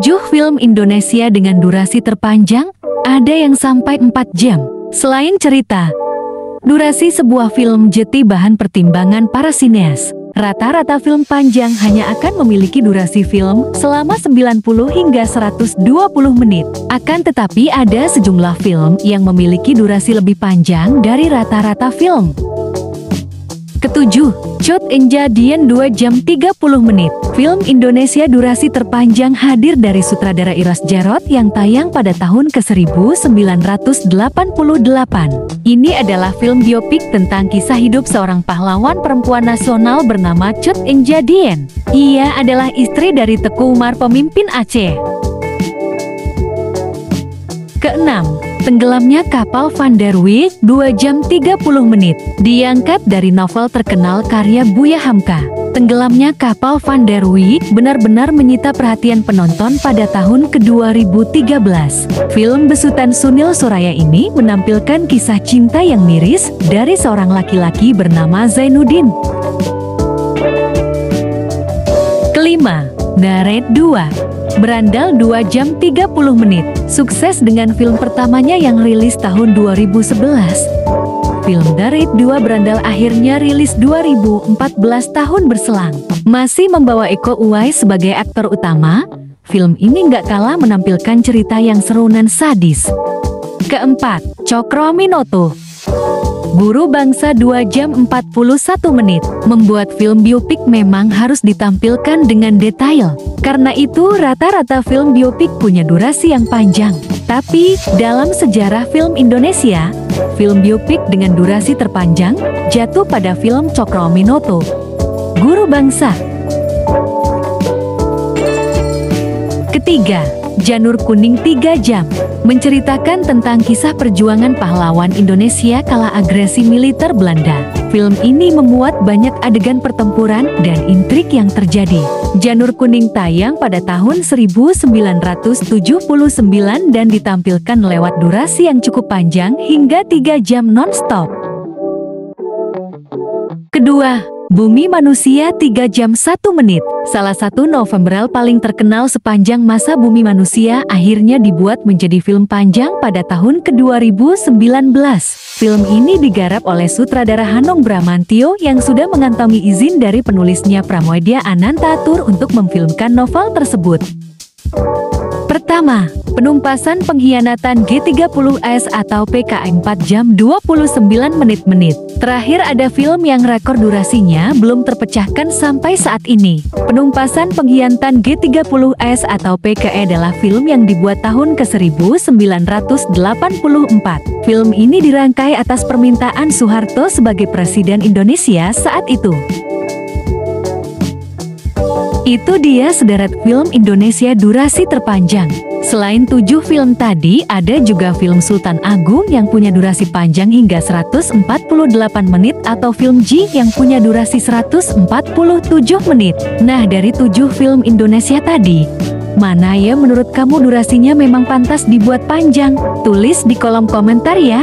7 film Indonesia dengan durasi terpanjang, ada yang sampai 4 jam. Selain cerita, durasi sebuah film jadi bahan pertimbangan para sineas. Rata-rata film panjang hanya akan memiliki durasi film selama 90 hingga 120 menit. Akan tetapi ada sejumlah film yang memiliki durasi lebih panjang dari rata-rata film. Ketujuh, Cut Enjadian 2 jam 30 menit. Film Indonesia durasi terpanjang hadir dari sutradara Iras Djarot yang tayang pada tahun ke-1988. Ini adalah film biopik tentang kisah hidup seorang pahlawan perempuan nasional bernama Cut Enjadian. Ia adalah istri dari Teku Umar, pemimpin Aceh. Keenam, tenggelamnya kapal Van der Wijk 2 jam 30 menit. Diangkat dari novel terkenal karya Buya Hamka. Tenggelamnya kapal Van der Wijk benar-benar menyita perhatian penonton pada tahun ke-2013. Film besutan Sunil Suraya ini menampilkan kisah cinta yang miris dari seorang laki-laki bernama Zainuddin. Kelima, Daret 2. Berandal 2 jam 30 menit. Sukses dengan film pertamanya yang rilis tahun 2011. Film Daret 2 Berandal akhirnya rilis 2014 tahun berselang. Masih membawa Iko Uwais sebagai aktor utama, film ini nggak kalah menampilkan cerita yang seru dan sadis. Keempat, Cokroaminoto. Guru Bangsa 2 jam 41 menit. Membuat film biopik memang harus ditampilkan dengan detail. Karena itu rata-rata film biopik punya durasi yang panjang. Tapi dalam sejarah film Indonesia, film biopik dengan durasi terpanjang jatuh pada film Cokroaminoto, Guru Bangsa. Ketiga, Janur Kuning 3 jam. Menceritakan tentang kisah perjuangan pahlawan Indonesia kala agresi militer Belanda. Film ini memuat banyak adegan pertempuran dan intrik yang terjadi. Janur Kuning tayang pada tahun 1979 dan ditampilkan lewat durasi yang cukup panjang hingga 3 jam non-stop. Kedua, Bumi Manusia 3 jam 1 menit. Salah satu novel paling terkenal sepanjang masa Bumi Manusia akhirnya dibuat menjadi film panjang pada tahun ke-2019. Film ini digarap oleh sutradara Hanung Bramantyo yang sudah mengantongi izin dari penulisnya Pramoedya Anantatur untuk memfilmkan novel tersebut. Pertama, Penumpasan Pengkhianatan G30S atau PKM 4 jam 29 menit. Terakhir ada film yang rekor durasinya belum terpecahkan sampai saat ini. Penumpasan Pengkhianatan G30S atau PKE adalah film yang dibuat tahun ke-1984. Film ini dirangkai atas permintaan Soeharto sebagai Presiden Indonesia saat itu. Itu dia sederet film Indonesia durasi terpanjang. Selain 7 film tadi, ada juga film Sultan Agung yang punya durasi panjang hingga 148 menit atau film Ji yang punya durasi 147 menit. Nah, dari 7 film Indonesia tadi, mana ya menurut kamu durasinya memang pantas dibuat panjang? Tulis di kolom komentar ya.